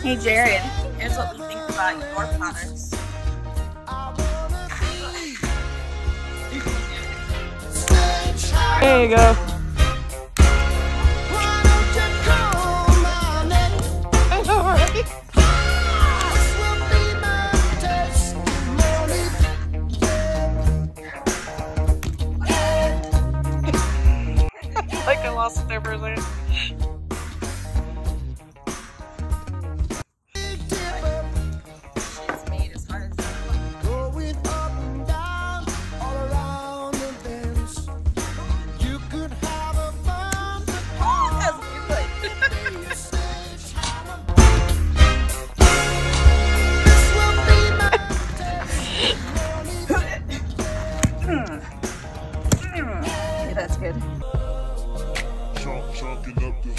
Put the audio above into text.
Hey Jared, here's what we think about your products. There you go. I know, right? Like I lost it there for a second. Yeah, that's good. Chalking up the